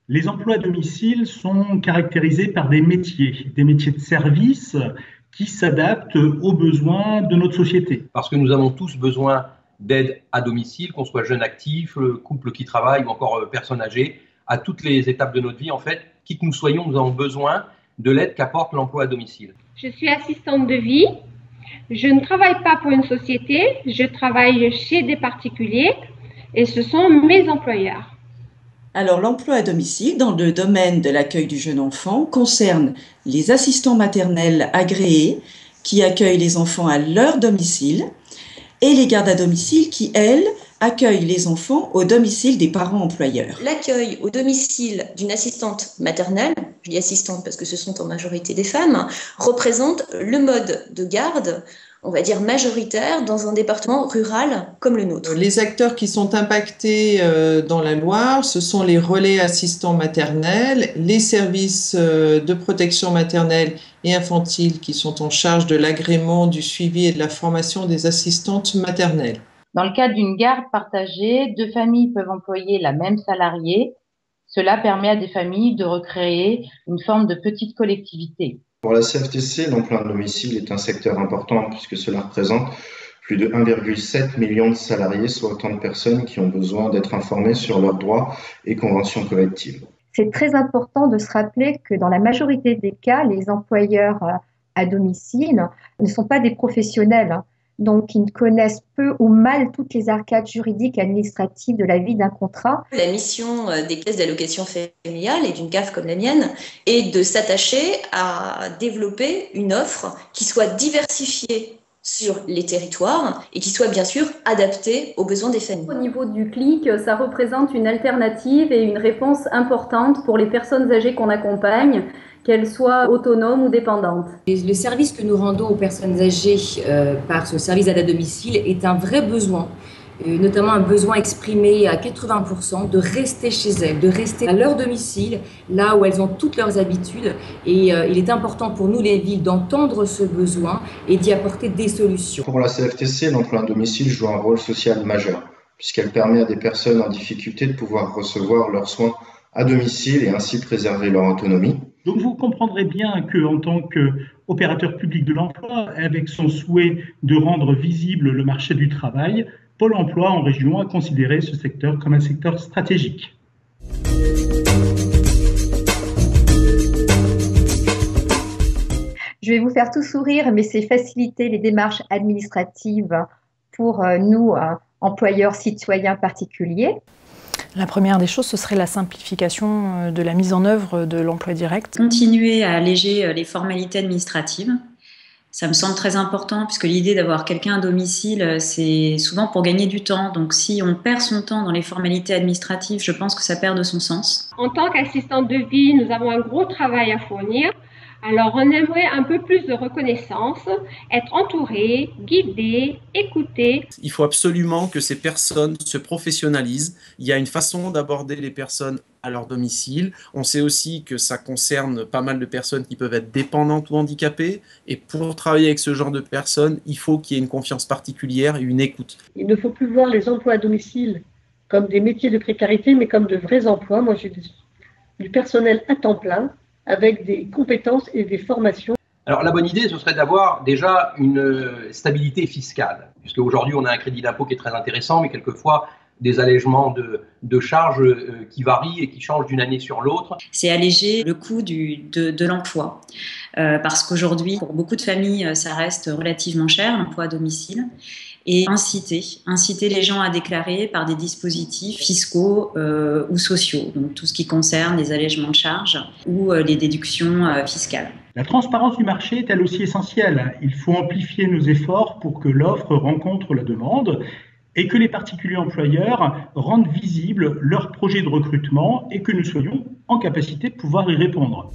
Les emplois à domicile sont caractérisés par des métiers de service qui s'adaptent aux besoins de notre société. Parce que nous avons tous besoin d'aide à domicile, qu'on soit jeune actif, couple qui travaille ou encore personne âgée, à toutes les étapes de notre vie en fait, qui que nous soyons, nous avons besoin de l'aide qu'apporte l'emploi à domicile. Je suis assistante de vie. Je ne travaille pas pour une société, je travaille chez des particuliers et ce sont mes employeurs. Alors, l'emploi à domicile dans le domaine de l'accueil du jeune enfant concerne les assistants maternels agréés qui accueillent les enfants à leur domicile et les gardes à domicile qui, elles, accueillent les enfants au domicile des parents employeurs. L'accueil au domicile d'une assistante maternelle, je dis assistante parce que ce sont en majorité des femmes, représente le mode de garde, on va dire majoritaire, dans un département rural comme le nôtre. Les acteurs qui sont impactés dans la Loire, ce sont les relais assistants maternels, les services de protection maternelle et infantile qui sont en charge de l'agrément, du suivi et de la formation des assistantes maternelles. Dans le cadre d'une garde partagée, deux familles peuvent employer la même salariée. Cela permet à des familles de recréer une forme de petite collectivité. Pour la CFTC, l'emploi à domicile est un secteur important puisque cela représente plus de 1,7 million de salariés, soit autant de personnes qui ont besoin d'être informées sur leurs droits et conventions collectives. C'est très important de se rappeler que dans la majorité des cas, les employeurs à domicile ne sont pas des professionnels. Donc, ils connaissent peu ou mal toutes les arcades juridiques et administratives de la vie d'un contrat. La mission des caisses d'allocation familiale et d'une CAF comme la mienne est de s'attacher à développer une offre qui soit diversifiée sur les territoires et qui soit bien sûr adaptée aux besoins des familles. Au niveau du CLIC, ça représente une alternative et une réponse importante pour les personnes âgées qu'on accompagne, qu'elles soient autonomes ou dépendantes. Le service que nous rendons aux personnes âgées par ce service d'aide à domicile est un vrai besoin, notamment un besoin exprimé à 80% de rester chez elles, de rester à leur domicile, là où elles ont toutes leurs habitudes. Et il est important pour nous, les villes, d'entendre ce besoin et d'y apporter des solutions. Pour la CFTC, l'emploi à domicile joue un rôle social majeur, puisqu'elle permet à des personnes en difficulté de pouvoir recevoir leurs soins à domicile et ainsi préserver leur autonomie. Donc vous comprendrez bien qu'en tant qu'opérateur public de l'emploi, avec son souhait de rendre visible le marché du travail, Pôle emploi en région a considéré ce secteur comme un secteur stratégique. Je vais vous faire tout sourire, mais c'est faciliter les démarches administratives pour nous, employeurs citoyens particuliers. La première des choses, ce serait la simplification de la mise en œuvre de l'emploi direct. Continuer à alléger les formalités administratives. Ça me semble très important puisque l'idée d'avoir quelqu'un à domicile, c'est souvent pour gagner du temps. Donc si on perd son temps dans les formalités administratives, je pense que ça perd de son sens. En tant qu'assistante de vie, nous avons un gros travail à fournir. Alors on aimerait un peu plus de reconnaissance, être entouré, guidé, écouté. Il faut absolument que ces personnes se professionnalisent. Il y a une façon d'aborder les personnes à leur domicile. On sait aussi que ça concerne pas mal de personnes qui peuvent être dépendantes ou handicapées. Et pour travailler avec ce genre de personnes, il faut qu'il y ait une confiance particulière et une écoute. Il ne faut plus voir les emplois à domicile comme des métiers de précarité, mais comme de vrais emplois. Moi, j'ai du personnel à temps plein, avec des compétences et des formations. Alors la bonne idée, ce serait d'avoir déjà une stabilité fiscale, puisque aujourd'hui on a un crédit d'impôt qui est très intéressant, mais quelquefois des allègements de charges qui varient et qui changent d'une année sur l'autre. C'est alléger le coût de l'emploi, parce qu'aujourd'hui, pour beaucoup de familles, ça reste relativement cher, l'emploi à domicile. Et inciter les gens à déclarer par des dispositifs fiscaux ou sociaux, donc tout ce qui concerne les allègements de charges ou les déductions fiscales. La transparence du marché est elle aussi essentielle. Il faut amplifier nos efforts pour que l'offre rencontre la demande et que les particuliers employeurs rendent visible leurs projets de recrutement et que nous soyons en capacité de pouvoir y répondre.